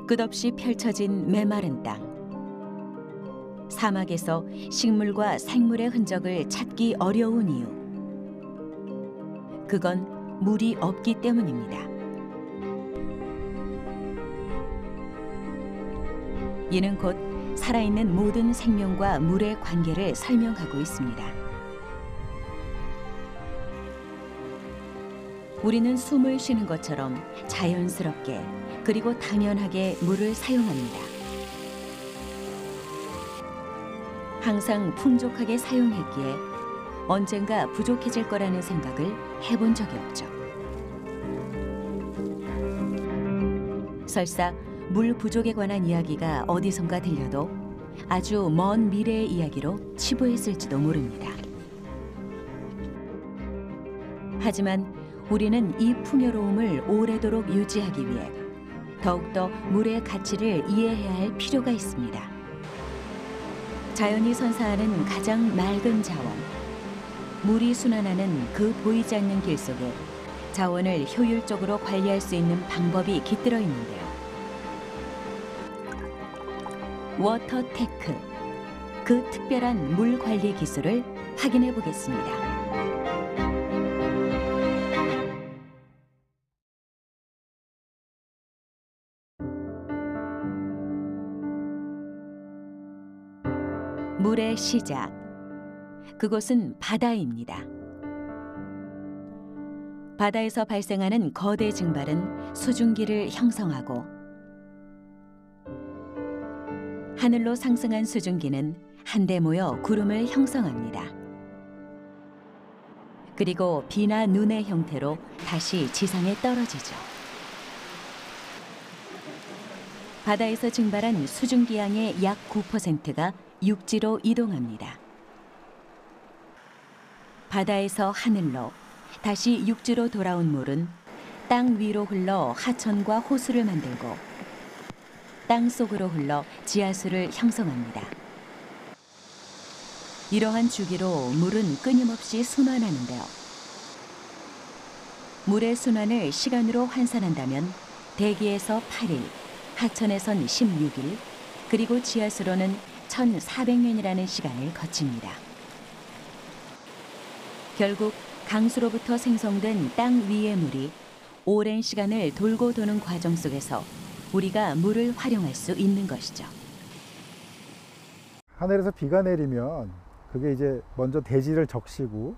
끝없이 펼쳐진 메마른 땅. 사막에서 식물과 생물의 흔적을 찾기 어려운 이유. 그건 물이 없기 때문입니다. 이는 곧 살아있는 모든 생명과 물의 관계를 설명하고 있습니다. 우리는 숨을 쉬는 것처럼 자연스럽게 그리고 당연하게 물을 사용합니다. 항상 풍족하게 사용했기에 언젠가 부족해질 거라는 생각을 해본 적이 없죠. 설사 물 부족에 관한 이야기가 어디선가 들려도 아주 먼 미래의 이야기로 치부했을지도 모릅니다. 하지만 우리는 이 풍요로움을 오래도록 유지하기 위해 더욱더 물의 가치를 이해해야 할 필요가 있습니다. 자연이 선사하는 가장 맑은 자원, 물이 순환하는 그 보이지 않는 길 속에 자원을 효율적으로 관리할 수 있는 방법이 깃들어 있는데요. 워터테크, 그 특별한 물 관리 기술을 확인해 보겠습니다. 물의 시작, 그곳은 바다입니다. 바다에서 발생하는 거대 증발은 수증기를 형성하고 하늘로 상승한 수증기는 한데 모여 구름을 형성합니다. 그리고 비나 눈의 형태로 다시 지상에 떨어지죠. 바다에서 증발한 수증기 양의 약 9%가 육지로 이동합니다. 바다에서 하늘로 다시 육지로 돌아온 물은 땅 위로 흘러 하천과 호수를 만들고 땅 속으로 흘러 지하수를 형성합니다. 이러한 주기로 물은 끊임없이 순환하는데요. 물의 순환을 시간으로 환산한다면 대기에서 8일, 하천에선 16일, 그리고 지하수로는 1400년이라는 시간을 거칩니다. 결국 강수로부터 생성된 땅 위의 물이 오랜 시간을 돌고 도는 과정 속에서 우리가 물을 활용할 수 있는 것이죠. 하늘에서 비가 내리면 그게 이제 먼저 대지를 적시고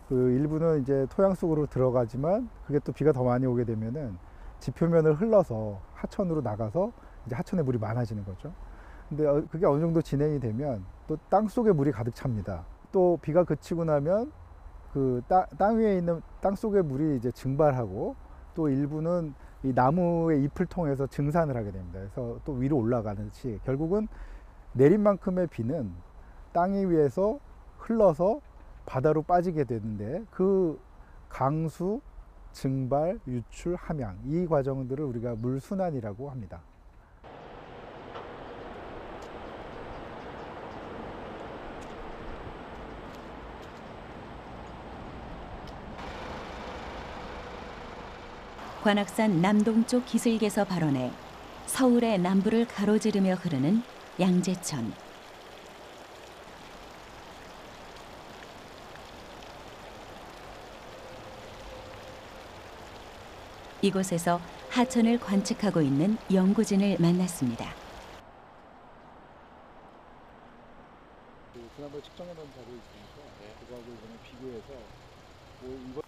그 일부는 이제 토양 속으로 들어가지만 그게 또 비가 더 많이 오게 되면은 지표면을 흘러서 하천으로 나가서 이제 하천에 물이 많아지는 거죠. 근데 그게 어느 정도 진행이 되면 또 땅 속에 물이 가득 찹니다. 또 비가 그치고 나면 그 땅 위에 있는 땅 속의 물이 이제 증발하고 또 일부는 이 나무의 잎을 통해서 증산을 하게 됩니다. 그래서 또 위로 올라가듯이 결국은 내린 만큼의 비는 땅 위에서 흘러서 바다로 빠지게 되는데 그 강수, 증발, 유출, 함양 이 과정들을 우리가 물순환이라고 합니다. 관악산 남동쪽 기슭에서 발원해 서울의 남부를 가로지르며 흐르는 양재천. 이곳에서 하천을 관측하고 있는 연구진을 만났습니다. 지난번에 측정해 놓은 자료 있으니까 그거하고 이번에 비교해서 이거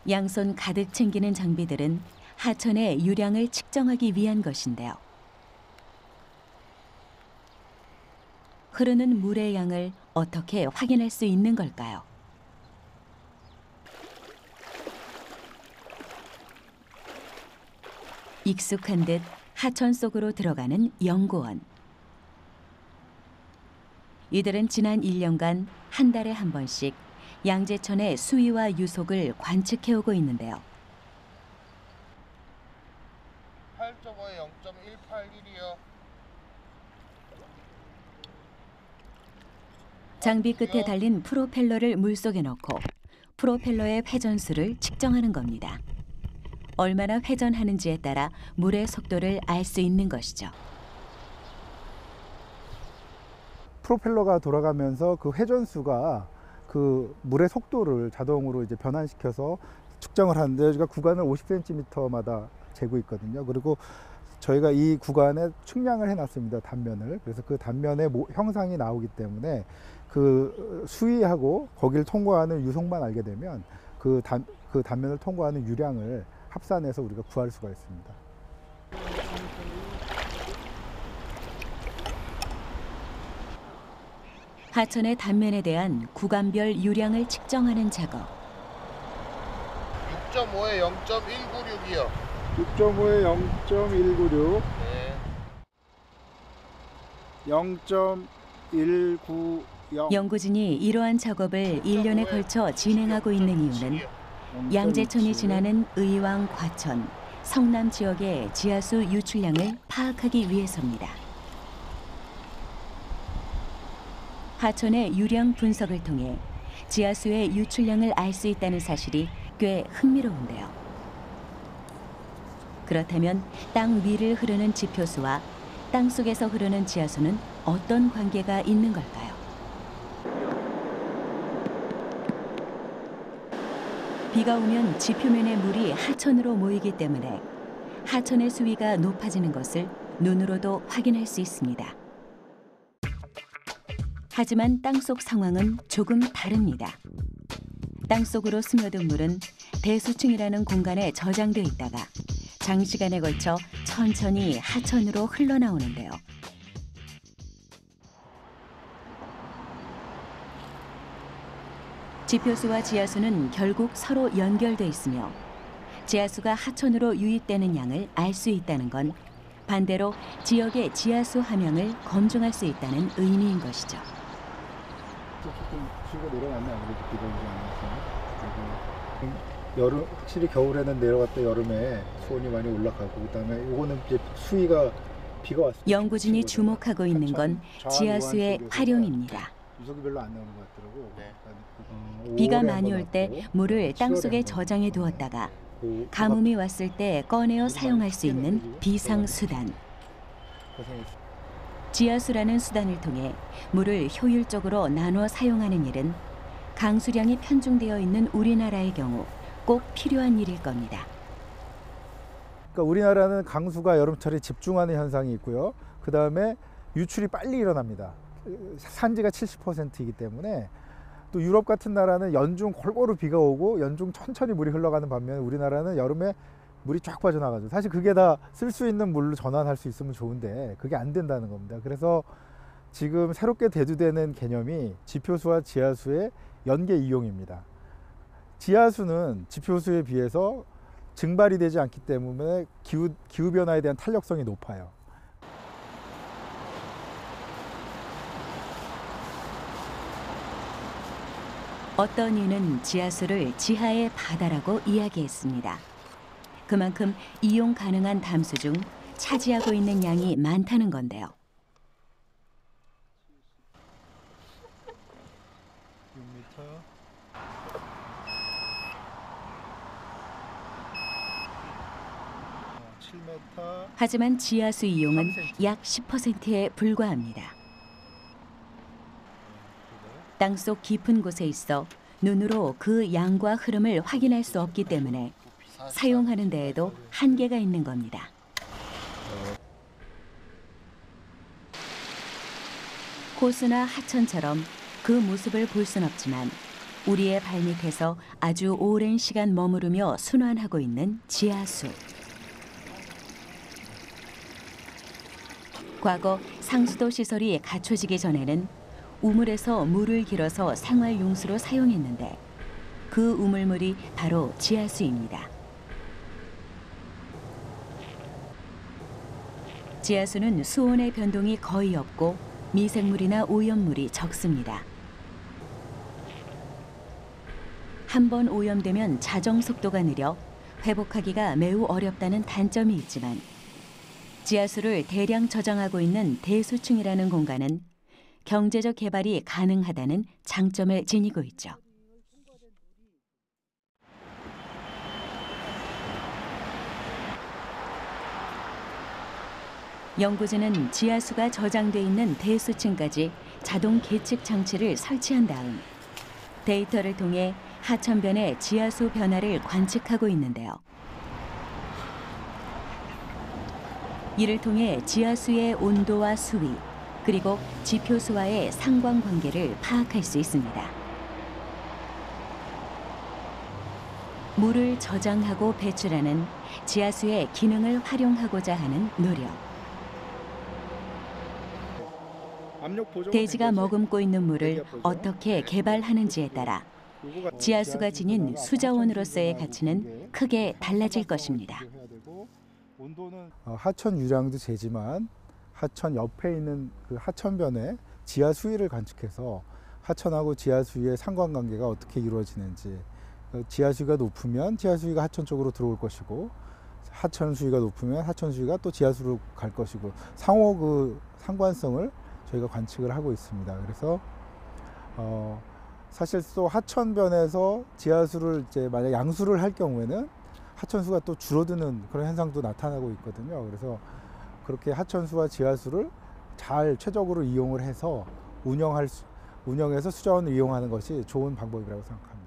양손 가득 챙기는 장비들은 하천의 유량을 측정하기 위한 것인데요. 흐르는 물의 양을 어떻게 확인할 수 있는 걸까요? 익숙한 듯 하천 속으로 들어가는 연구원. 이들은 지난 1년간 한 달에 한 번씩 양재천의 수위와 유속을 관측해오고 있는데요. 8.5에 0.181이요. 장비 끝에 달린 프로펠러를 물속에 넣고 프로펠러의 회전수를 측정하는 겁니다. 얼마나 회전하는지에 따라 물의 속도를 알 수 있는 것이죠. 프로펠러가 돌아가면서 그 회전수가 그 물의 속도를 자동으로 이제 변환시켜서 측정을 하는데 여기가 구간을 50cm마다 재고 있거든요. 그리고 저희가 이 구간에 측량을 해놨습니다. 단면을. 그래서 그 단면에 형상이 나오기 때문에 그 수위하고 거기를 통과하는 유속만 알게 되면 그 단면을 통과하는 유량을 합산해서 우리가 구할 수가 있습니다. 하천의 단면에 대한 구간별 유량을 측정하는 작업. 6.5에 0.196이요. 6.5에 0.196, 네. 0.190. 연구진이 이러한 작업을 1년에 걸쳐 진행하고 있는 이유는 양재천이 지나는 의왕, 과천, 성남 지역의 지하수 유출량을 파악하기 위해서입니다. 하천의 유량 분석을 통해 지하수의 유출량을 알 수 있다는 사실이 꽤 흥미로운데요. 그렇다면 땅 위를 흐르는 지표수와 땅 속에서 흐르는 지하수는 어떤 관계가 있는 걸까요? 비가 오면 지표면의 물이 하천으로 모이기 때문에 하천의 수위가 높아지는 것을 눈으로도 확인할 수 있습니다. 하지만 땅속 상황은 조금 다릅니다. 땅속으로 스며든 물은 대수층이라는 공간에 저장돼 있다가 장시간에 걸쳐 천천히 하천으로 흘러나오는데요. 지표수와 지하수는 결국 서로 연결돼 있으며 지하수가 하천으로 유입되는 양을 알 수 있다는 건 반대로 지역의 지하수 함량을 검증할 수 있다는 의미인 것이죠. 조금 수위가 내려갔네. 아무래도 비가 오지 않아서. 여름, 확실히 겨울에는 내려갔다 여름에 수온이 많이 올라가고 그다음에 요거는 이제 수위가 비가 왔을 때 연구진이 주목하고 있는 건 지하수의 활용입니다. 유속이 별로 안 나오는 것 같더라고. 네. 비가 많이 올 때 물을 땅속에 저장해 두었다가 가뭄이 왔을 때 꺼내어 사용할 수 있는 비상수단. 지하수라는 수단을 통해 물을 효율적으로 나눠 사용하는 일은 강수량이 편중되어 있는 우리나라의 경우 꼭 필요한 일일 겁니다. 그러니까 우리나라는 강수가 여름철에 집중하는 현상이 있고요. 그 다음에 유출이 빨리 일어납니다. 산지가 70%이기 때문에 또 유럽 같은 나라는 연중 골고루 비가 오고 연중 천천히 물이 흘러가는 반면에 우리나라는 여름에 물이 쫙 빠져나가죠. 사실 그게 다 쓸 수 있는 물로 전환할 수 있으면 좋은데 그게 안 된다는 겁니다. 그래서 지금 새롭게 대두되는 개념이 지표수와 지하수의 연계 이용입니다. 지하수는 지표수에 비해서 증발이 되지 않기 때문에 기후변화에 대한 탄력성이 높아요. 어떤 이는 지하수를 지하의 바다라고 이야기했습니다. 그만큼 이용 가능한 담수 중 차지하고 있는 양이 많다는 건데요. 6m. 하지만 지하수 이용은 약 10%에 불과합니다. 땅속 깊은 곳에 있어 눈으로 그 양과 흐름을 확인할 수 없기 때문에 사용하는 데에도 한계가 있는 겁니다. 호수나 하천처럼 그 모습을 볼 순 없지만 우리의 발밑에서 아주 오랜 시간 머무르며 순환하고 있는 지하수. 과거 상수도 시설이 갖춰지기 전에는 우물에서 물을 길어서 생활용수로 사용했는데 그 우물물이 바로 지하수입니다. 지하수는 수온의 변동이 거의 없고 미생물이나 오염물이 적습니다. 한 번 오염되면 자정 속도가 느려 회복하기가 매우 어렵다는 단점이 있지만 지하수를 대량 저장하고 있는 대수층이라는 공간은 경제적 개발이 가능하다는 장점을 지니고 있죠. 연구진은 지하수가 저장돼 있는 대수층까지 자동 계측 장치를 설치한 다음 데이터를 통해 하천변의 지하수 변화를 관측하고 있는데요. 이를 통해 지하수의 온도와 수위, 그리고 지표수와의 상관관계를 파악할 수 있습니다. 물을 저장하고 배출하는 지하수의 기능을 활용하고자 하는 노력. 대지가 머금고 있는 물을 어떻게 개발하는지에 따라 지하수가 지닌 수자원으로서의 가치는 크게 달라질 것입니다. 하천 유량도 재지만 하천 옆에 있는 그 하천변의 지하 수위를 관측해서 하천하고 지하 수위의 상관관계가 어떻게 이루어지는지, 지하 수위가 높으면 지하 수위가 하천 쪽으로 들어올 것이고 하천 수위가 높으면 하천 수위가 또 지하수로 갈 것이고 상호 그 상관성을 저희가 관측을 하고 있습니다. 그래서 사실 또 하천변에서 지하수를 이제 만약 양수를 할 경우에는 하천수가 또 줄어드는 그런 현상도 나타나고 있거든요. 그래서 그렇게 하천수와 지하수를 잘 최적으로 이용을 해서 운영해서 수자원을 이용하는 것이 좋은 방법이라고 생각합니다.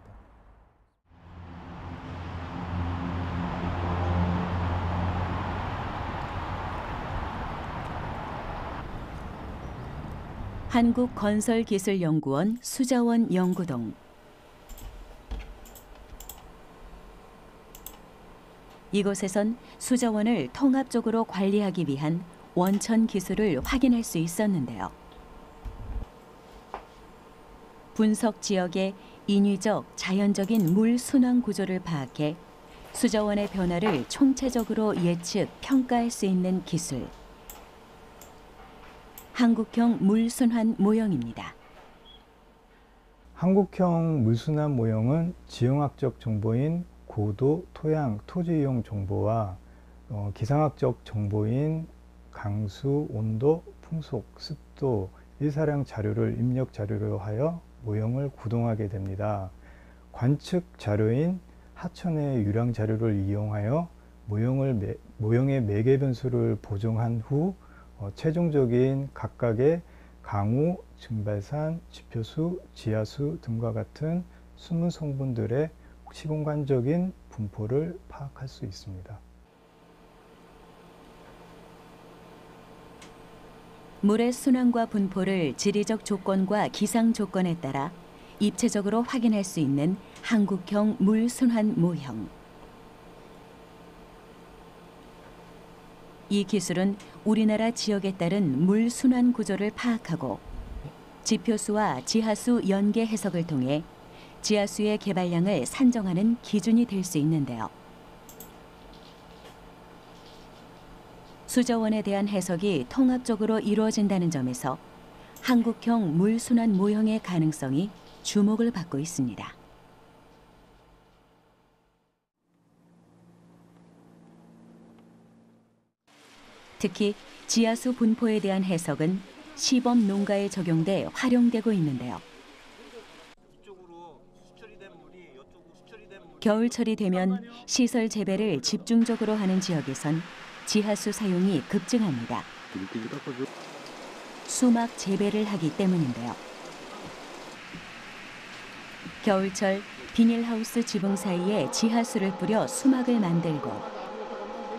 한국건설기술연구원 수자원 연구동. 이곳에선 수자원을 통합적으로 관리하기 위한 원천 기술을 확인할 수 있었는데요. 분석 지역의 인위적, 자연적인 물 순환 구조를 파악해 수자원의 변화를 총체적으로 예측, 평가할 수 있는 기술. 한국형 물순환 모형입니다. 한국형 물순환 모형은 지형학적 정보인 고도, 토양, 토지 이용 정보와 기상학적 정보인 강수, 온도, 풍속, 습도, 일사량 자료를 입력 자료로 하여 모형을 구동하게 됩니다. 관측 자료인 하천의 유량 자료를 이용하여 모형의 매개 변수를 보정한 후 최종적인 각각의 강우, 증발산, 지표수, 지하수 등과 같은 숨은 성분들의 시공간적인 분포를 파악할 수 있습니다. 물의 순환과 분포를 지리적 조건과 기상 조건에 따라 입체적으로 확인할 수 있는 한국형 물순환 모형. 이 기술은 우리나라 지역에 따른 물 순환 구조를 파악하고 지표수와 지하수 연계 해석을 통해 지하수의 개발량을 산정하는 기준이 될 수 있는데요. 수자원에 대한 해석이 통합적으로 이루어진다는 점에서 한국형 물 순환 모형의 가능성이 주목을 받고 있습니다. 특히 지하수 분포에 대한 해석은 시범 농가에 적용돼 활용되고 있는데요. 겨울철이 되면 시설 재배를 집중적으로 하는 지역에선 지하수 사용이 급증합니다. 수막 재배를 하기 때문인데요. 겨울철 비닐하우스 지붕 사이에 지하수를 뿌려 수막을 만들고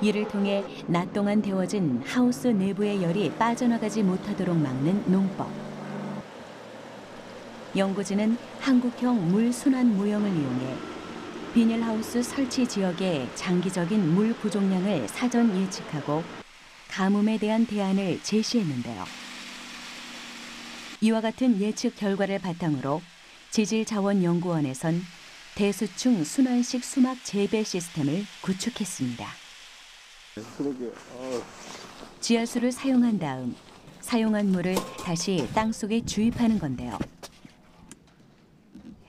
이를 통해 낮 동안 데워진 하우스 내부의 열이 빠져나가지 못하도록 막는 농법. 연구진은 한국형 물 순환 모형을 이용해 비닐하우스 설치 지역의 장기적인 물 부족량을 사전 예측하고 가뭄에 대한 대안을 제시했는데요. 이와 같은 예측 결과를 바탕으로 지질자원연구원에선 대수층 순환식 수막 재배 시스템을 구축했습니다. 지하수를 사용한 다음 사용한 물을 다시 땅속에 주입하는 건데요.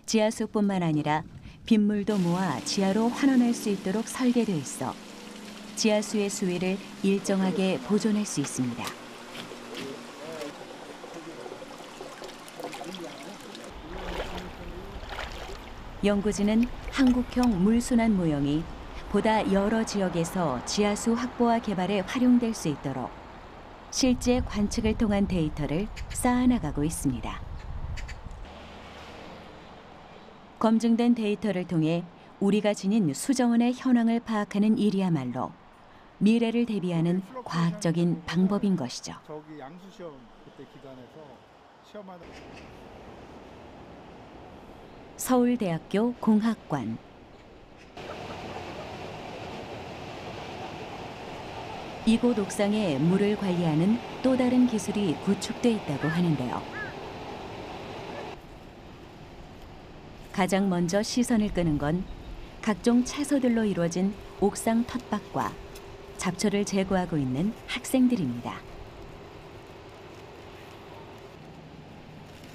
지하수뿐만 아니라 빗물도 모아 지하로 환원할 수 있도록 설계돼 있어 지하수의 수위를 일정하게 보존할 수 있습니다. 연구진은 한국형 물순환 모형이 보다 여러 지역에서 지하수 확보와 개발에 활용될 수 있도록 실제 관측을 통한 데이터를 쌓아나가고 있습니다. 검증된 데이터를 통해 우리가 지닌 수정원의 현황을 파악하는 일이야말로 미래를 대비하는 과학적인 방법인 것이죠. 저기 양수 시험 그때 기간에서 시험하는 서울대학교 공학관. 이곳 옥상에 물을 관리하는 또 다른 기술이 구축돼 있다고 하는데요. 가장 먼저 시선을 끄는 건 각종 채소들로 이루어진 옥상 텃밭과 잡초를 제거하고 있는 학생들입니다.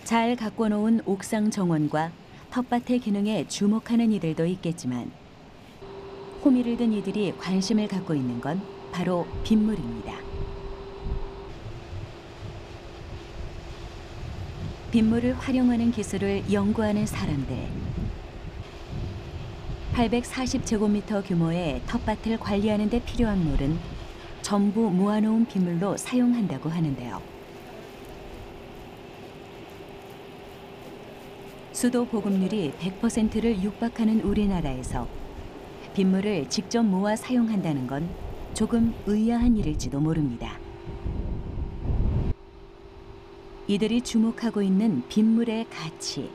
잘 가꿔놓은 옥상 정원과 텃밭의 기능에 주목하는 이들도 있겠지만 호미를 든 이들이 관심을 갖고 있는 건 바로 빗물입니다. 빗물을 활용하는 기술을 연구하는 사람들. 840제곱미터 규모의 텃밭을 관리하는 데 필요한 물은 전부 모아놓은 빗물로 사용한다고 하는데요. 수도 보급률이 100%를 육박하는 우리나라에서 빗물을 직접 모아 사용한다는 건 조금 의아한 일일지도 모릅니다. 이들이 주목하고 있는 빗물의 가치,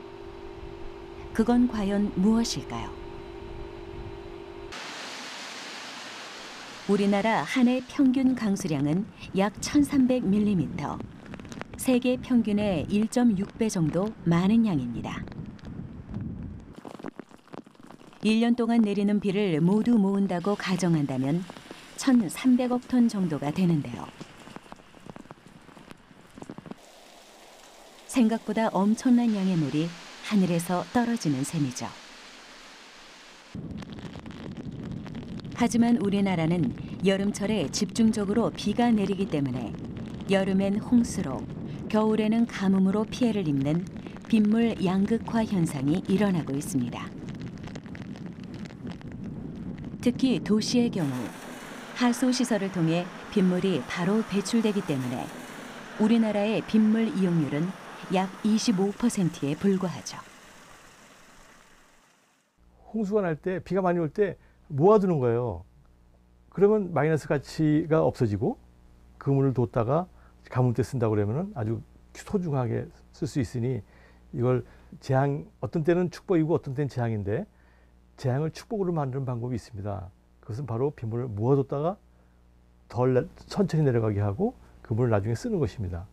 그건 과연 무엇일까요? 우리나라 한 해 평균 강수량은 약 1300mm, 세계 평균의 1.6배 정도 많은 양입니다. 1년 동안 내리는 비를 모두 모은다고 가정한다면 1,300억 톤 정도가 되는데요. 생각보다 엄청난 양의 물이 하늘에서 떨어지는 셈이죠. 하지만 우리나라는 여름철에 집중적으로 비가 내리기 때문에 여름엔 홍수로, 겨울에는 가뭄으로 피해를 입는 빗물 양극화 현상이 일어나고 있습니다. 특히 도시의 경우 하수 시설을 통해 빗물이 바로 배출되기 때문에 우리나라의 빗물 이용률은 약 25%에 불과하죠. 홍수가 날 때, 비가 많이 올 때 모아두는 거예요. 그러면 마이너스 가치가 없어지고 그 물을 뒀다가 가뭄 때 쓴다고 그러면 아주 소중하게 쓸 수 있으니 이걸 재앙, 어떤 때는 축복이고 어떤 때는 재앙인데 재앙을 축복으로 만드는 방법이 있습니다. 그것은 바로 빗물을 모아뒀다가 덜 천천히 내려가게 하고 그 물을 나중에 쓰는 것입니다.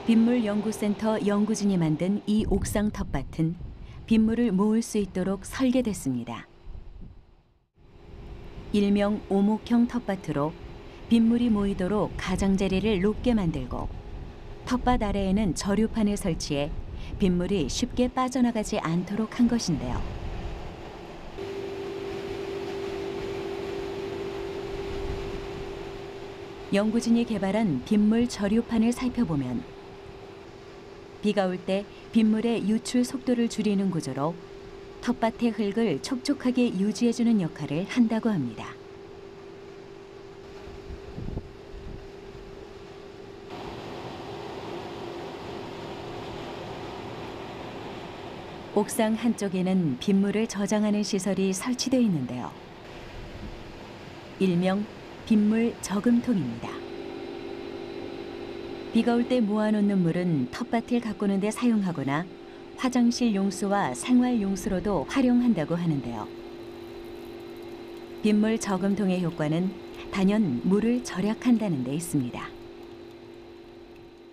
빗물연구센터 연구진이 만든 이 옥상 텃밭은 빗물을 모을 수 있도록 설계됐습니다. 일명 오목형 텃밭으로 빗물이 모이도록 가장자리를 높게 만들고 텃밭 아래에는 저류판을 설치해 빗물이 쉽게 빠져나가지 않도록 한 것인데요. 연구진이 개발한 빗물 저류판을 살펴보면 비가 올 때 빗물의 유출 속도를 줄이는 구조로 텃밭의 흙을 촉촉하게 유지해주는 역할을 한다고 합니다. 옥상 한쪽에는 빗물을 저장하는 시설이 설치되어 있는데요. 일명 빗물 저금통입니다. 비가 올 때 모아놓는 물은 텃밭을 가꾸는 데 사용하거나 화장실 용수와 생활 용수로도 활용한다고 하는데요. 빗물 저금통의 효과는 단연 물을 절약한다는 데 있습니다.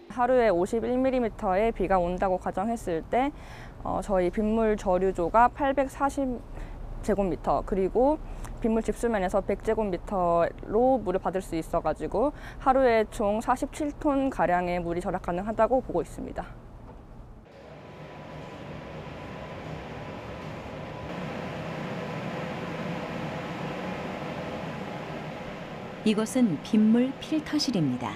하루에 51mm의 비가 온다고 가정했을 때 저희 빗물 저류조가 840제곱미터 그리고 빗물 집수면에서 100제곱미터로 물을 받을 수 있어가지고 하루에 총 47톤 가량의 물이 절약 가능하다고 보고 있습니다. 이곳은 빗물 필터실입니다.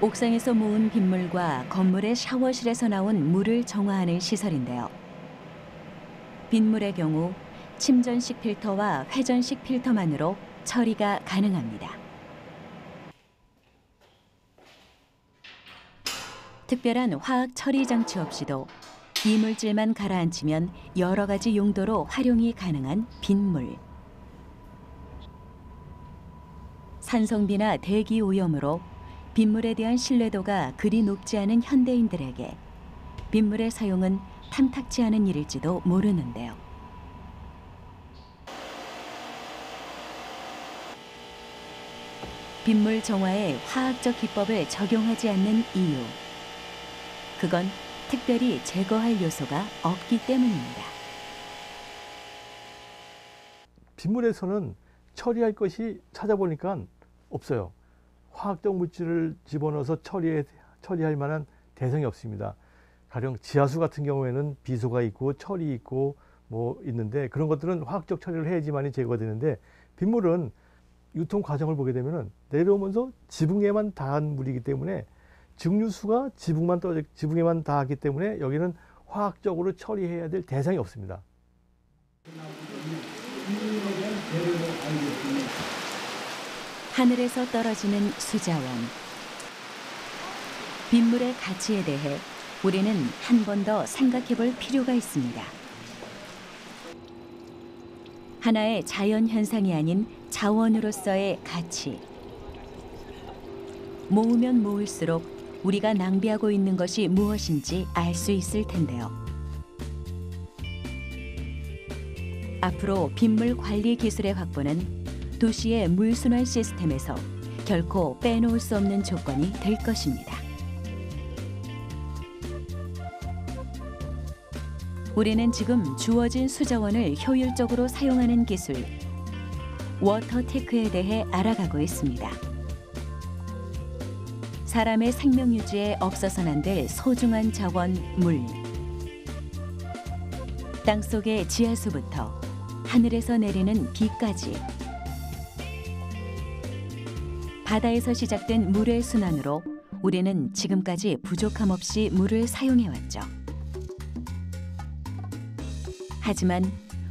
옥상에서 모은 빗물과 건물의 샤워실에서 나온 물을 정화하는 시설인데요. 빗물의 경우 침전식 필터와 회전식 필터만으로 처리가 가능합니다. 특별한 화학 처리 장치 없이도 이물질만 가라앉히면 여러 가지 용도로 활용이 가능한 빗물. 산성비나 대기 오염으로 빗물에 대한 신뢰도가 그리 높지 않은 현대인들에게 빗물의 사용은 탐탁지 않은 일일지도 모르는데요. 빗물 정화에 화학적 기법을 적용하지 않는 이유. 그건 특별히 제거할 요소가 없기 때문입니다. 빗물에서는 처리할 것이 찾아보니까 없어요. 화학적 물질을 집어넣어서 처리할 만한 대상이 없습니다. 가령 지하수 같은 경우에는 비소가 있고 철이 있고 뭐 있는데 그런 것들은 화학적 처리를 해야지만이 제거되는데 빗물은 유통 과정을 보게 되면은 내려오면서 지붕에만 닿은 물이기 때문에 증류수가 지붕에만 닿았기 때문에 여기는 화학적으로 처리해야 될 대상이 없습니다. 하늘에서 떨어지는 수자원. 빗물의 가치에 대해 우리는 한 번 더 생각해 볼 필요가 있습니다. 하나의 자연 현상이 아닌 자원으로서의 가치. 모으면 모을수록 우리가 낭비하고 있는 것이 무엇인지 알 수 있을 텐데요. 앞으로 빗물 관리 기술의 확보는 도시의 물순환 시스템에서 결코 빼놓을 수 없는 조건이 될 것입니다. 우리는 지금 주어진 수자원을 효율적으로 사용하는 기술, 워터테크에 대해 알아가고 있습니다. 사람의 생명 유지에 없어서는 안 될 소중한 자원, 물. 땅속의 지하수부터 하늘에서 내리는 비까지. 바다에서 시작된 물의 순환으로 우리는 지금까지 부족함 없이 물을 사용해왔죠. 하지만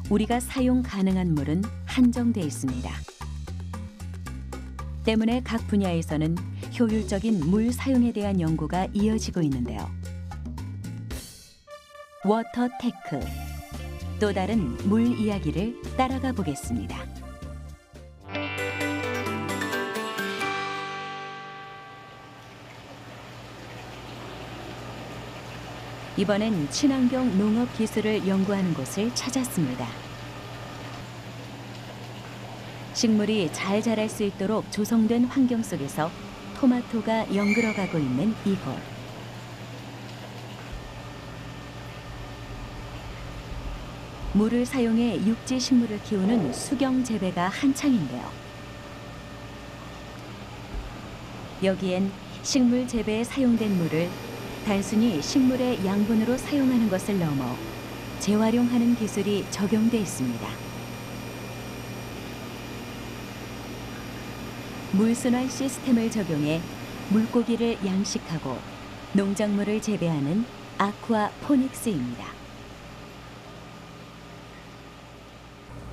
우리가 사용 가능한 물은 한정돼 있습니다. 때문에 각 분야에서는 효율적인 물 사용에 대한 연구가 이어지고 있는데요. 워터테크, 또 다른 물 이야기를 따라가 보겠습니다. 이번엔 친환경 농업 기술을 연구하는 곳을 찾았습니다. 식물이 잘 자랄 수 있도록 조성된 환경 속에서 토마토가 연그러가고 있는 이곳. 물을 사용해 육지 식물을 키우는 수경 재배가 한창인데요. 여기엔 식물 재배에 사용된 물을 단순히 식물의 양분으로 사용하는 것을 넘어 재활용하는 기술이 적용돼 있습니다. 물순환 시스템을 적용해 물고기를 양식하고 농작물을 재배하는 아쿠아포닉스입니다.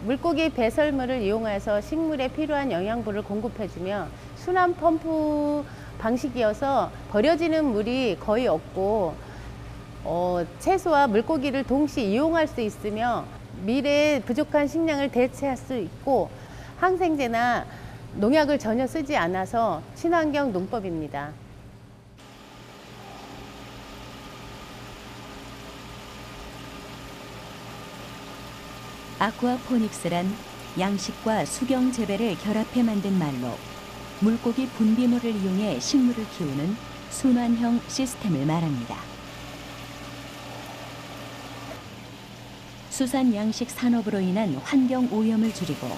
물고기 배설물을 이용해서 식물에 필요한 영양분을 공급해주며 순환 펌프 방식이어서 버려지는 물이 거의 없고 채소와 물고기를 동시에 이용할 수 있으며 미래의 부족한 식량을 대체할 수 있고 항생제나 농약을 전혀 쓰지 않아서 친환경 농법입니다. 아쿠아포닉스란 양식과 수경 재배를 결합해 만든 말로 물고기 분비물을 이용해 식물을 키우는 순환형 시스템을 말합니다. 수산 양식 산업으로 인한 환경 오염을 줄이고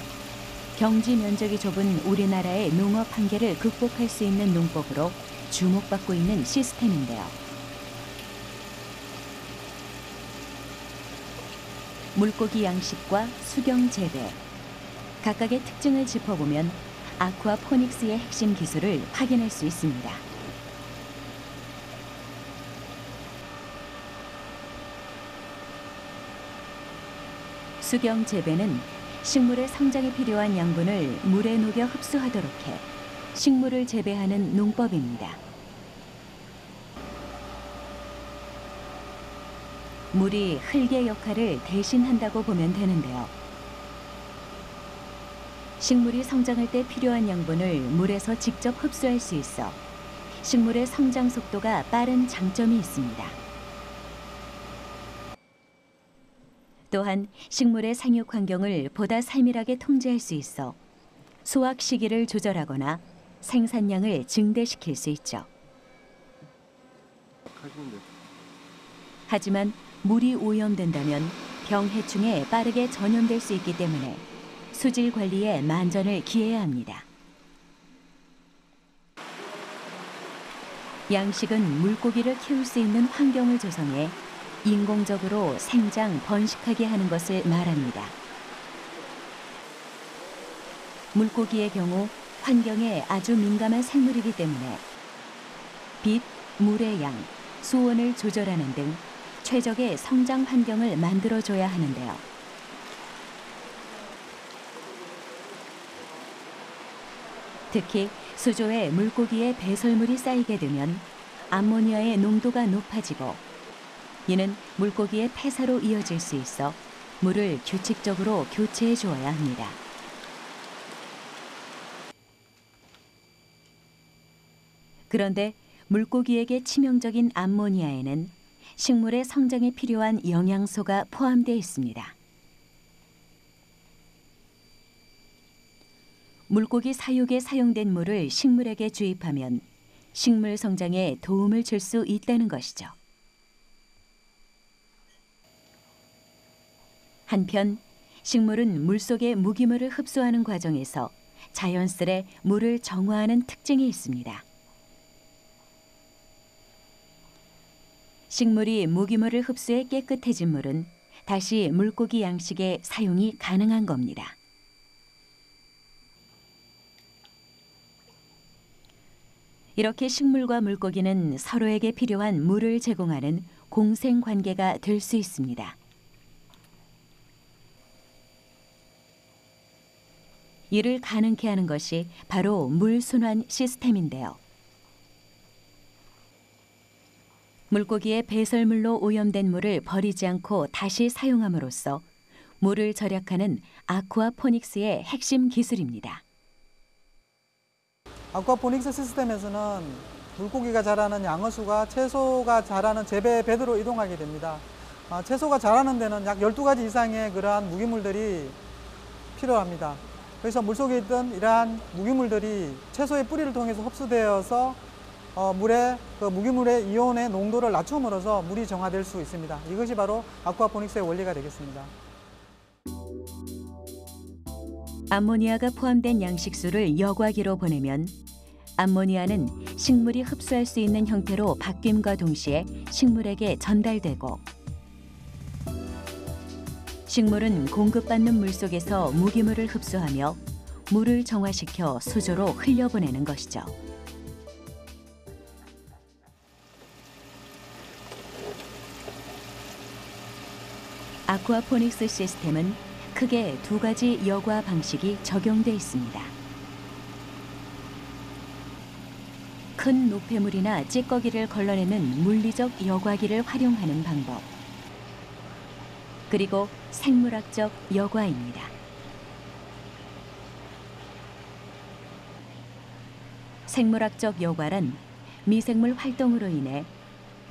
경지 면적이 좁은 우리나라의 농업 한계를 극복할 수 있는 농법으로 주목받고 있는 시스템인데요. 물고기 양식과 수경 재배, 각각의 특징을 짚어보면 아쿠아포닉스의 핵심 기술을 확인할 수 있습니다. 수경 재배는 식물의 성장에 필요한 양분을 물에 녹여 흡수하도록 해 식물을 재배하는 농법입니다. 물이 흙의 역할을 대신한다고 보면 되는데요. 식물이 성장할 때 필요한 양분을 물에서 직접 흡수할 수 있어 식물의 성장 속도가 빠른 장점이 있습니다. 또한 식물의 생육 환경을 보다 세밀하게 통제할 수 있어 수확 시기를 조절하거나 생산량을 증대시킬 수 있죠. 하지만 물이 오염된다면 병해충에 빠르게 전염될 수 있기 때문에 수질 관리에 만전을 기해야 합니다. 양식은 물고기를 키울 수 있는 환경을 조성해 인공적으로 생장, 번식하게 하는 것을 말합니다. 물고기의 경우 환경에 아주 민감한 생물이기 때문에 빛, 물의 양, 수온을 조절하는 등 최적의 성장 환경을 만들어줘야 하는데요. 특히 수조에 물고기의 배설물이 쌓이게 되면 암모니아의 농도가 높아지고 이는 물고기의 폐사로 이어질 수 있어 물을 규칙적으로 교체해 주어야 합니다. 그런데 물고기에게 치명적인 암모니아에는 식물의 성장에 필요한 영양소가 포함되어 있습니다. 물고기 사육에 사용된 물을 식물에게 주입하면 식물 성장에 도움을 줄 수 있다는 것이죠. 한편 식물은 물속의 무기물을 흡수하는 과정에서 자연스레 물을 정화하는 특징이 있습니다. 식물이 무기물을 흡수해 깨끗해진 물은 다시 물고기 양식에 사용이 가능한 겁니다. 이렇게 식물과 물고기는 서로에게 필요한 물을 제공하는 공생 관계가 될 수 있습니다. 이를 가능케 하는 것이 바로 물순환 시스템인데요. 물고기의 배설물로 오염된 물을 버리지 않고 다시 사용함으로써 물을 절약하는 아쿠아포닉스의 핵심 기술입니다. 아쿠아포닉스 시스템에서는 물고기가 자라는 양어수가 채소가 자라는 재배 베드로 이동하게 됩니다. 채소가 자라는 데는 약 12가지 이상의 그러한 무기물들이 필요합니다. 그래서 물속에 있던 이러한 무기물들이 채소의 뿌리를 통해서 흡수되어서 물에 그 무기물의 이온의 농도를 낮춤으로써 물이 정화될 수 있습니다. 이것이 바로 아쿠아포닉스의 원리가 되겠습니다. 암모니아가 포함된 양식수를 여과기로 보내면 암모니아는 식물이 흡수할 수 있는 형태로 바뀜과 동시에 식물에게 전달되고 식물은 공급받는 물 속에서 무기물을 흡수하며 물을 정화시켜 수조로 흘려보내는 것이죠. 아쿠아포닉스 시스템은 크게 두 가지 여과 방식이 적용돼 있습니다. 큰 노폐물이나 찌꺼기를 걸러내는 물리적 여과기를 활용하는 방법. 그리고 생물학적 여과입니다. 생물학적 여과란 미생물 활동으로 인해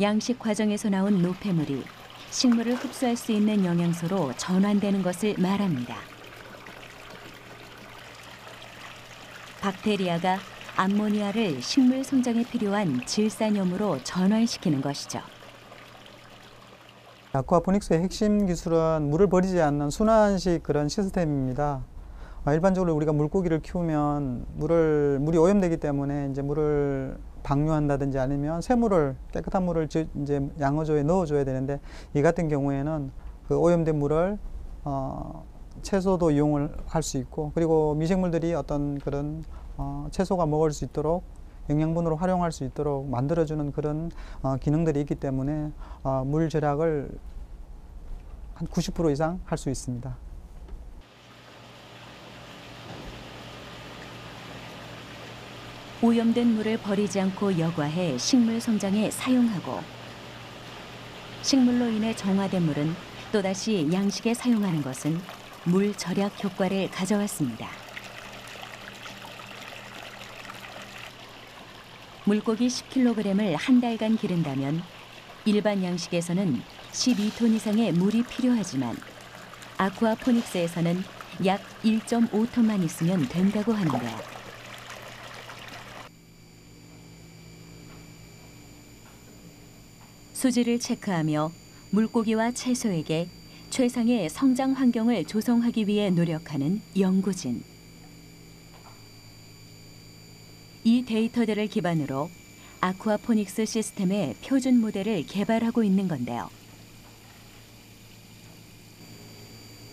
양식 과정에서 나온 노폐물이 식물을 흡수할 수 있는 영양소로 전환되는 것을 말합니다. 박테리아가 암모니아를 식물 성장에 필요한 질산염으로 전환시키는 것이죠. 아쿠아포닉스의 핵심 기술은 물을 버리지 않는 순환식 그런 시스템입니다. 일반적으로 우리가 물고기를 키우면 물이 오염되기 때문에 이제 물을 방류한다든지 아니면 새물을 깨끗한 물을 이제 양어조에 넣어줘야 되는데 이 같은 경우에는 그 오염된 물을 채소도 이용을 할 수 있고 그리고 미생물들이 어떤 그런 채소가 먹을 수 있도록 영양분으로 활용할 수 있도록 만들어주는 그런 기능들이 있기 때문에 물 절약을 한 90% 이상 할 수 있습니다. 오염된 물을 버리지 않고 여과해 식물 성장에 사용하고 식물로 인해 정화된 물은 또다시 양식에 사용하는 것은 물 절약 효과를 가져왔습니다. 물고기 10kg을 한 달간 기른다면 일반 양식에서는 12톤 이상의 물이 필요하지만 아쿠아포닉스에서는 약 1.5톤만 있으면 된다고 하는데요. 수질을 체크하며 물고기와 채소에게 최상의 성장 환경을 조성하기 위해 노력하는 연구진. 이 데이터들을 기반으로 아쿠아포닉스 시스템의 표준 모델을 개발하고 있는 건데요.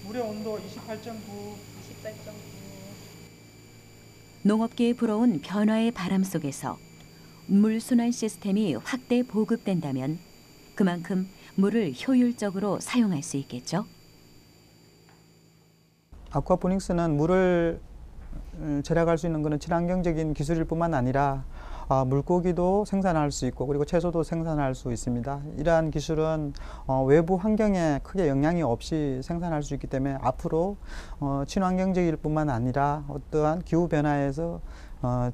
물의 온도 28.9. 농업계에 불어온 변화의 바람 속에서 물 순환 시스템이 확대 보급된다면 그만큼 물을 효율적으로 사용할 수 있겠죠. 아쿠아포닉스는 물을 절약할 수 있는 것은 친환경적인 기술일 뿐만 아니라 물고기도 생산할 수 있고 그리고 채소도 생산할 수 있습니다. 이러한 기술은 외부 환경에 크게 영향이 없이 생산할 수 있기 때문에 앞으로 친환경적일 뿐만 아니라 어떠한 기후 변화에서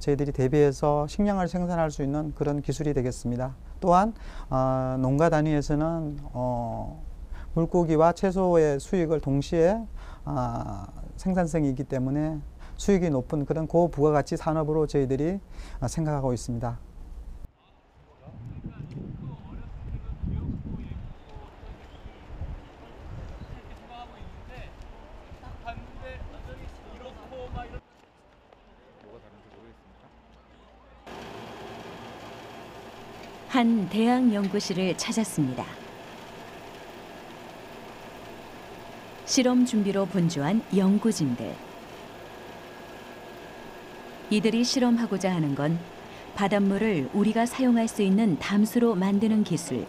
저희들이 대비해서 식량을 생산할 수 있는 그런 기술이 되겠습니다. 또한 농가 단위에서는 물고기와 채소의 수익을 동시에 생산성이 있기 때문에 수익이 높은 그런 고부가가치 산업으로 저희들이 생각하고 있습니다. 한 대학 연구실을 찾았습니다. 실험 준비로 분주한 연구진들. 이들이 실험하고자 하는 건 바닷물을 우리가 사용할 수 있는 담수로 만드는 기술,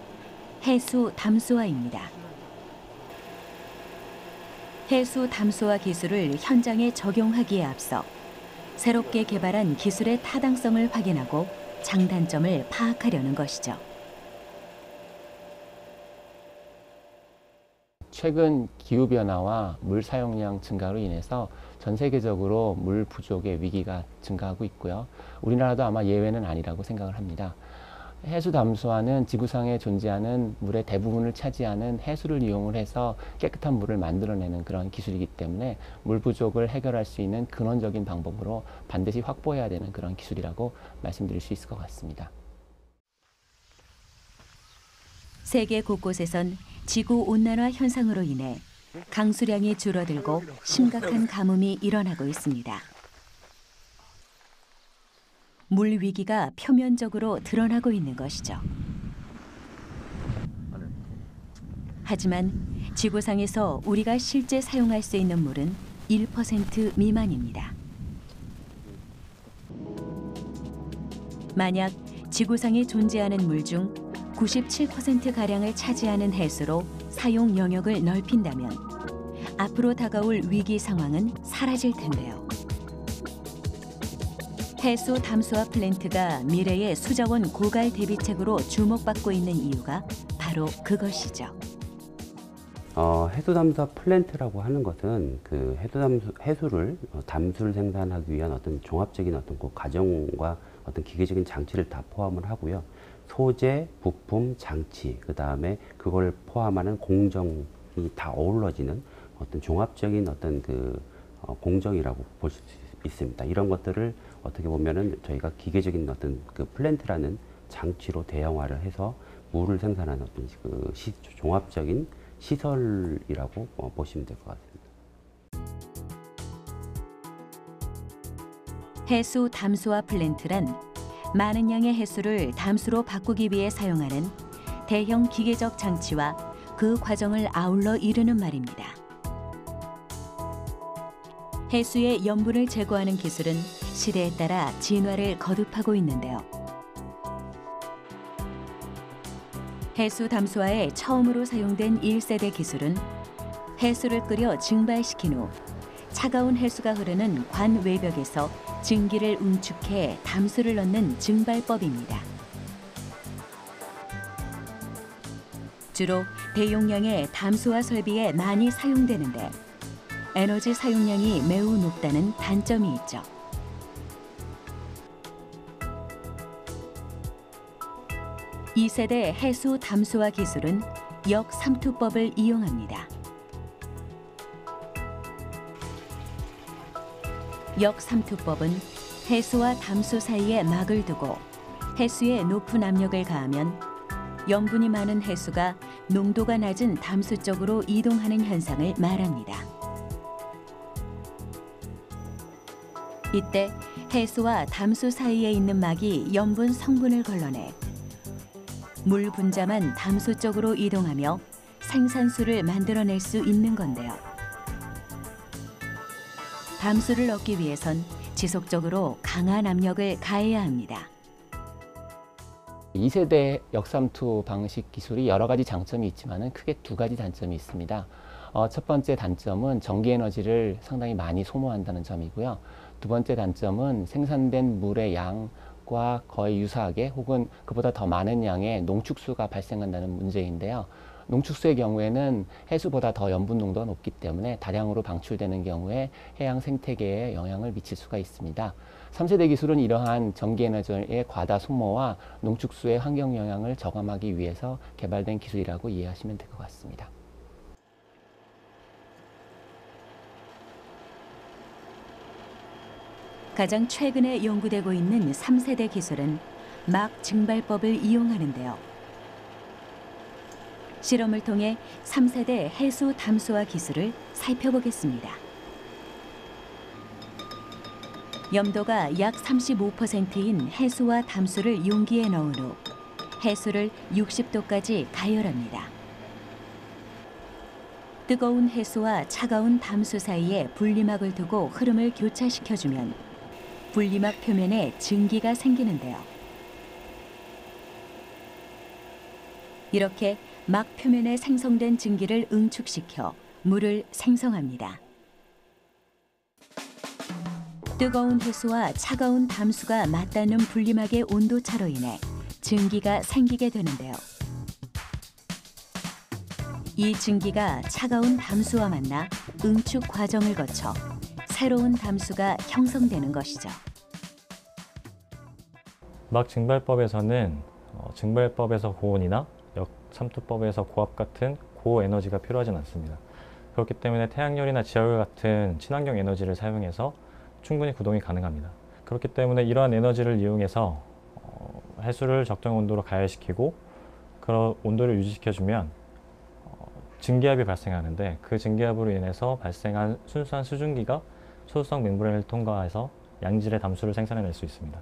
해수 담수화입니다. 해수 담수화 기술을 현장에 적용하기에 앞서 새롭게 개발한 기술의 타당성을 확인하고 장단점을 파악하려는 것이죠. 최근 기후변화와 물 사용량 증가로 인해서 전 세계적으로 물 부족의 위기가 증가하고 있고요. 우리나라도 아마 예외는 아니라고 생각을 합니다. 해수 담수화는 지구상에 존재하는 물의 대부분을 차지하는 해수를 이용을 해서 깨끗한 물을 만들어내는 그런 기술이기 때문에 물 부족을 해결할 수 있는 근원적인 방법으로 반드시 확보해야 되는 그런 기술이라고 말씀드릴 수 있을 것 같습니다. 세계 곳곳에선 지구온난화 현상으로 인해 강수량이 줄어들고 심각한 가뭄이 일어나고 있습니다. 물 위기가 표면적으로 드러나고 있는 것이죠. 하지만 지구상에서 우리가 실제 사용할 수 있는 물은 1% 미만입니다. 만약 지구상에 존재하는 물 중 97%가량을 차지하는 해수로 사용 영역을 넓힌다면 앞으로 다가올 위기 상황은 사라질 텐데요. 해수 담수화 플랜트가 미래의 수자원 고갈 대비책으로 주목받고 있는 이유가 바로 그것이죠. 해수 담수화 플랜트라고 하는 것은 그 해수를 담수를 생산하기 위한 어떤 종합적인 어떤 그 과정과 어떤 기계적인 장치를 다 포함을 하고요. 소재, 부품, 장치, 그 다음에 그걸 포함하는 공정이 다 어우러지는 어떤 종합적인 어떤 그 공정이라고 볼 수 있습니다. 이런 것들을 어떻게 보면은 저희가 기계적인 어떤 그 플랜트라는 장치로 대형화를 해서 물을 생산하는 어떤 그 종합적인 시설이라고 보시면 될 것 같습니다. 해수 담수화 플랜트란 많은 양의 해수를 담수로 바꾸기 위해 사용하는 대형 기계적 장치와 그 과정을 아울러 이루는 말입니다. 해수의 염분을 제거하는 기술은 시대에 따라 진화를 거듭하고 있는데요. 해수 담수화에 처음으로 사용된 1세대 기술은 해수를 끓여 증발시킨 후 차가운 해수가 흐르는 관 외벽에서 증기를 응축해 담수를 넣는 증발법입니다. 주로 대용량의 담수화 설비에 많이 사용되는데 에너지 사용량이 매우 높다는 단점이 있죠. 이 세대 해수 담수화 기술은 역삼투법을 이용합니다. 역삼투법은 해수와 담수 사이에 막을 두고 해수에 높은 압력을 가하면 염분이 많은 해수가 농도가 낮은 담수 쪽으로 이동하는 현상을 말합니다. 이때 해수와 담수 사이에 있는 막이 염분 성분을 걸러내 물 분자만 담수 쪽으로 이동하며 생산수를 만들어낼 수 있는 건데요. 담수를 얻기 위해선 지속적으로 강한 압력을 가해야 합니다. 2세대 역삼투 방식 기술이 여러 가지 장점이 있지만 크게 두 가지 단점이 있습니다. 첫 번째 단점은 전기 에너지를 상당히 많이 소모한다는 점이고요. 두 번째 단점은 생산된 물의 양과 거의 유사하게 혹은 그보다 더 많은 양의 농축수가 발생한다는 문제인데요. 농축수의 경우에는 해수보다 더 염분 농도가 높기 때문에 다량으로 방출되는 경우에 해양 생태계에 영향을 미칠 수가 있습니다. 3세대 기술은 이러한 전기 에너지의 과다 소모와 농축수의 환경 영향을 저감하기 위해서 개발된 기술이라고 이해하시면 될 것 같습니다. 가장 최근에 연구되고 있는 3세대 기술은 막 증발법을 이용하는데요. 실험을 통해 3세대 해수 담수화 기술을 살펴보겠습니다. 염도가 약 35%인 해수와 담수를 용기에 넣은 후 해수를 60도까지 가열합니다. 뜨거운 해수와 차가운 담수 사이에 분리막을 두고 흐름을 교차시켜주면 분리막 표면에 증기가 생기는데요. 이렇게 막 표면에 생성된 증기를 응축시켜 물을 생성합니다. 뜨거운 해수와 차가운 담수가 맞닿는 분리막의 온도차로 인해 증기가 생기게 되는데요. 이 증기가 차가운 담수와 만나 응축 과정을 거쳐 새로운 담수가 형성되는 것이죠. 막 증발법에서는 증발법에서 고온이나 역삼투법에서 고압 같은 고에너지가 필요하진 않습니다. 그렇기 때문에 태양열이나 지하열 같은 친환경 에너지를 사용해서 충분히 구동이 가능합니다. 그렇기 때문에 이러한 에너지를 이용해서 해수를 적정 온도로 가열시키고 그런 온도를 유지시켜주면 증기압이 발생하는데 그 증기압으로 인해서 발생한 순수한 수증기가 소수성 맹브레인을 통과해서 양질의 담수를 생산해낼 수 있습니다.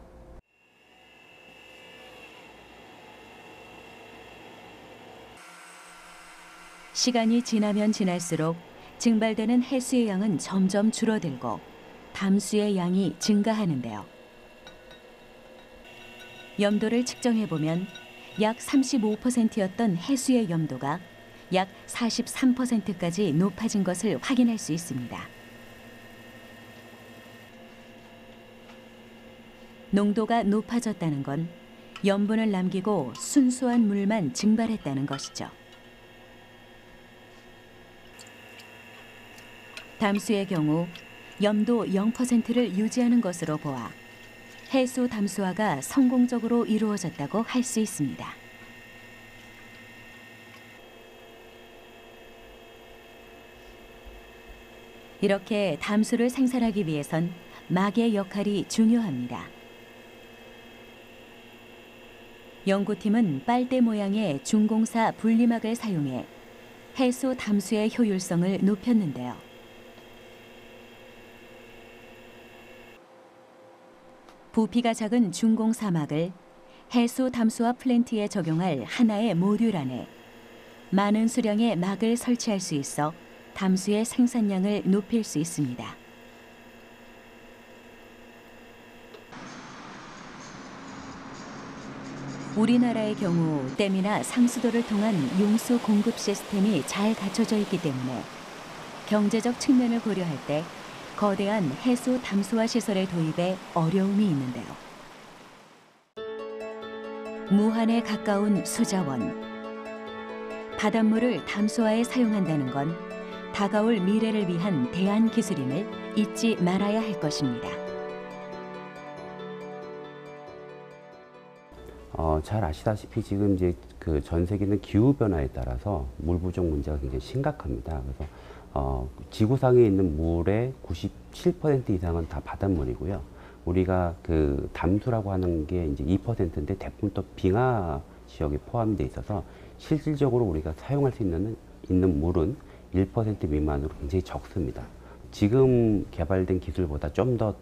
시간이 지나면 지날수록 증발되는 해수의 양은 점점 줄어들고 담수의 양이 증가하는데요. 염도를 측정해보면 약 35%였던 해수의 염도가 약 43%까지 높아진 것을 확인할 수 있습니다. 농도가 높아졌다는 건 염분을 남기고 순수한 물만 증발했다는 것이죠. 담수의 경우 염도 0%를 유지하는 것으로 보아 해수 담수화가 성공적으로 이루어졌다고 할 수 있습니다. 이렇게 담수를 생산하기 위해선 막의 역할이 중요합니다. 연구팀은 빨대 모양의 중공사 분리막을 사용해 해수 담수의 효율성을 높였는데요. 부피가 작은 중공사막을 해수 담수화 플랜트에 적용할 하나의 모듈 안에 많은 수량의 막을 설치할 수 있어 담수의 생산량을 높일 수 있습니다. 우리나라의 경우 댐이나 상수도를 통한 용수 공급 시스템이 잘 갖춰져 있기 때문에 경제적 측면을 고려할 때 거대한 해수 담수화 시설의 도입에 어려움이 있는데요. 무한에 가까운 수자원. 바닷물을 담수화에 사용한다는 건 다가올 미래를 위한 대안 기술임을 잊지 말아야 할 것입니다. 잘 아시다시피 지금 이제 그 전 세계는 기후 변화에 따라서 물 부족 문제가 굉장히 심각합니다. 그래서 지구상에 있는 물의 97% 이상은 다 바닷물이고요. 우리가 그 담수라고 하는 게 이제 2%인데 대부분 또 빙하 지역에 포함이 돼 있어서 실질적으로 우리가 사용할 수 있는 물은 1% 미만으로 굉장히 적습니다. 지금 개발된 기술보다 좀 더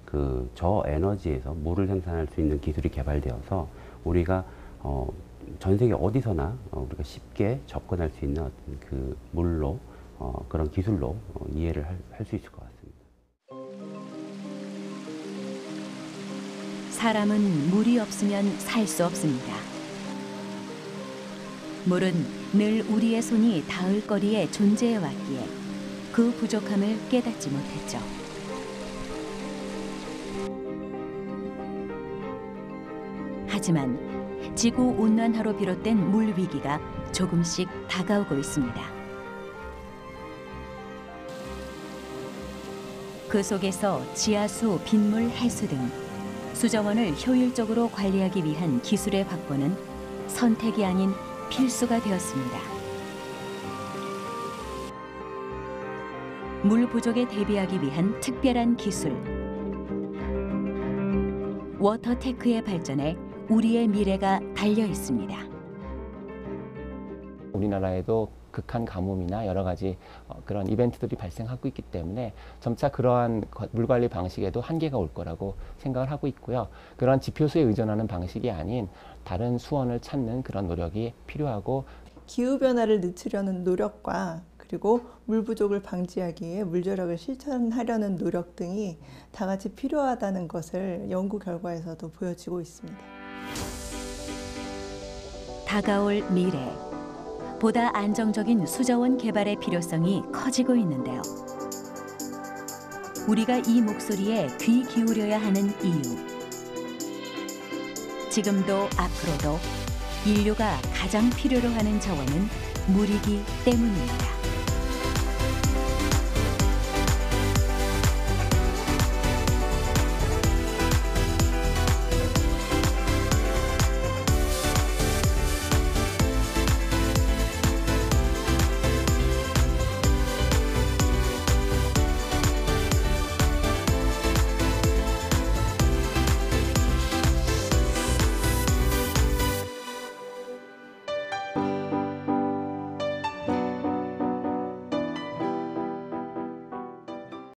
그 저에너지에서 물을 생산할 수 있는 기술이 개발되어서 우리가 전 세계 어디서나 우리가 쉽게 접근할 수 있는 어떤 그 물로 그런 기술로 이해를 할 수 있을 것 같습니다. 사람은 물이 없으면 살 수 없습니다. 물은 늘 우리의 손이 닿을 거리에 존재해 왔기에 그 부족함을 깨닫지 못했죠. 하지만 지구 온난화로 비롯된 물 위기가 조금씩 다가오고 있습니다. 그 속에서 지하수, 빗물, 해수 등 수자원을 효율적으로 관리하기 위한 기술의 확보는 선택이 아닌 필수가 되었습니다. 물 부족에 대비하기 위한 특별한 기술, 워터테크의 발전에 우리의 미래가 달려 있습니다. 우리나라에도 극한 가뭄이나 여러 가지 그런 이벤트들이 발생하고 있기 때문에 점차 그러한 물 관리 방식에도 한계가 올 거라고 생각을 하고 있고요. 그런 지표수에 의존하는 방식이 아닌 다른 수원을 찾는 그런 노력이 필요하고, 기후변화를 늦추려는 노력과 그리고 물 부족을 방지하기 위해 물 절약을 실천하려는 노력 등이 다 같이 필요하다는 것을 연구 결과에서도 보여지고 있습니다. 다가올 미래, 보다 안정적인 수자원 개발의 필요성이 커지고 있는데요. 우리가 이 목소리에 귀 기울여야 하는 이유, 지금도 앞으로도 인류가 가장 필요로 하는 자원은 물이기 때문입니다.